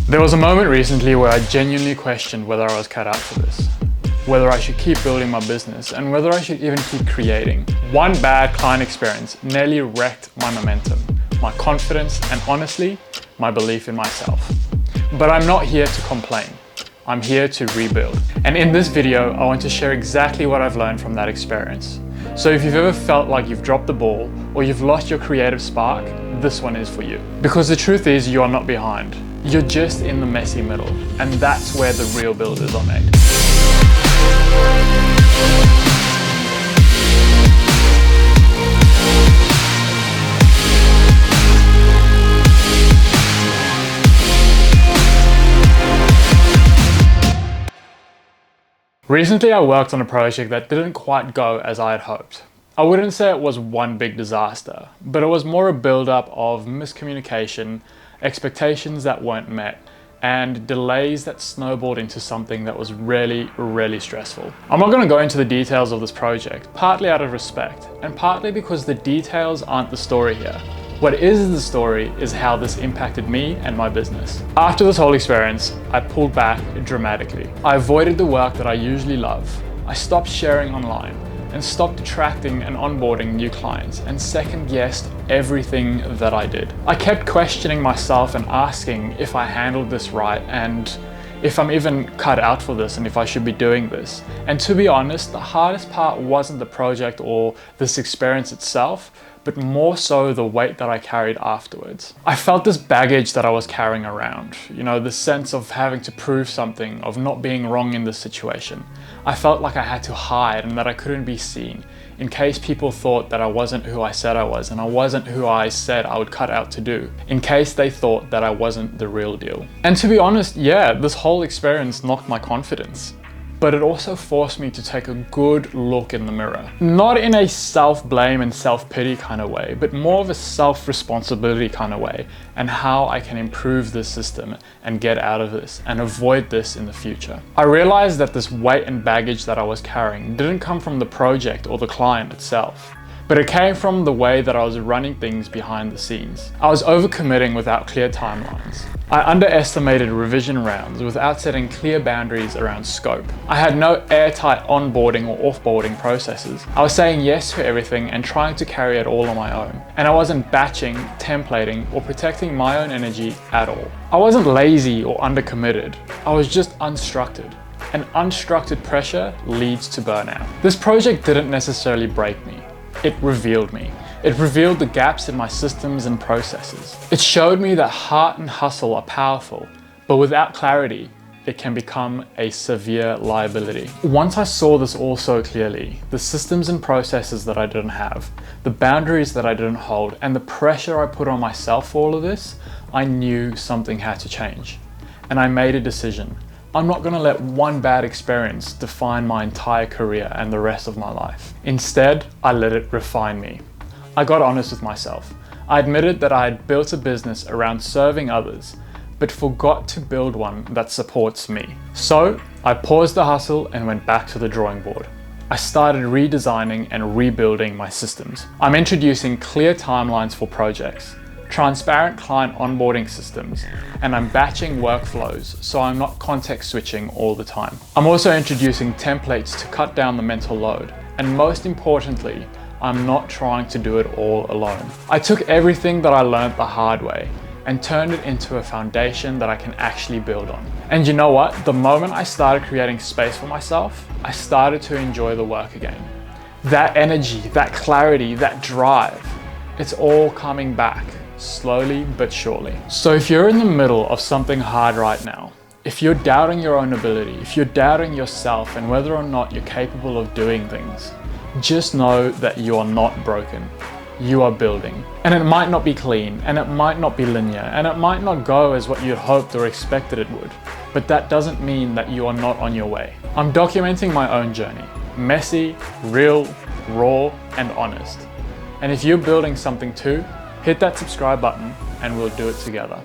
There was a moment recently where I genuinely questioned whether I was cut out for this, whether I should keep building my business, and whether I should even keep creating. One bad client experience nearly wrecked my momentum, my confidence, and honestly, my belief in myself. But I'm not here to complain. I'm here to rebuild. And in this video, I want to share exactly what I've learned from that experience. So if you've ever felt like you've dropped the ball or you've lost your creative spark, this one is for you. Because the truth is, you are not behind. You're just in the messy middle, and that's where the real builders are made. Recently, I worked on a project that didn't quite go as I had hoped. I wouldn't say it was one big disaster, but it was more a build-up of miscommunication, expectations that weren't met, and delays that snowballed into something that was really stressful. I'm not going to go into the details of this project, partly out of respect, and partly because the details aren't the story here. What is the story is how this impacted me and my business. After this whole experience, I pulled back dramatically. I avoided the work that I usually love. I stopped sharing online and stopped attracting and onboarding new clients and second-guessed everything that I did. I kept questioning myself and asking if I handled this right and if I'm even cut out for this and if I should be doing this. And to be honest, the hardest part wasn't the project or this experience itself, but more so the weight that I carried afterwards. I felt this baggage that I was carrying around, the sense of having to prove something, of not being wrong in this situation. I felt like I had to hide and that I couldn't be seen in case people thought that I wasn't who I said I was and I wasn't who I said I would cut out to do, in case they thought that I wasn't the real deal. And to be honest, yeah, this whole experience knocked my confidence. But it also forced me to take a good look in the mirror. Not in a self-blame and self-pity kind of way, but more of a self-responsibility kind of way, and how I can improve this system and get out of this and avoid this in the future. I realized that this weight and baggage that I was carrying didn't come from the project or the client itself, but it came from the way that I was running things behind the scenes. I was overcommitting without clear timelines. I underestimated revision rounds without setting clear boundaries around scope. I had no airtight onboarding or offboarding processes. I was saying yes to everything and trying to carry it all on my own. And I wasn't batching, templating, or protecting my own energy at all. I wasn't lazy or undercommitted. I was just unstructured. And unstructured pressure leads to burnout. This project didn't necessarily break me. It revealed me. It revealed the gaps in my systems and processes. It showed me that heart and hustle are powerful, but without clarity, it can become a severe liability. Once I saw this all so clearly, the systems and processes that I didn't have, the boundaries that I didn't hold, and the pressure I put on myself for all of this, I knew something had to change. And I made a decision. I'm not going to let one bad experience define my entire career and the rest of my life. Instead, I let it refine me. I got honest with myself. I admitted that I had built a business around serving others, but forgot to build one that supports me. So I paused the hustle and went back to the drawing board. I started redesigning and rebuilding my systems. I'm introducing clear timelines for projects, transparent client onboarding systems, and I'm batching workflows so I'm not context switching all the time. I'm also introducing templates to cut down the mental load, and most importantly, I'm not trying to do it all alone. I took everything that I learned the hard way and turned it into a foundation that I can actually build on. And you know what? The moment I started creating space for myself, I started to enjoy the work again. That energy, that clarity, that drive, it's all coming back. Slowly but surely. So if you're in the middle of something hard right now, if you're doubting your own ability, if you're doubting yourself and whether or not you're capable of doing things, just know that you are not broken. You are building. And it might not be clean, and it might not be linear, and it might not go as what you'd hoped or expected it would, but that doesn't mean that you are not on your way. I'm documenting my own journey. Messy, real, raw, and honest. And if you're building something too, hit that subscribe button and we'll do it together.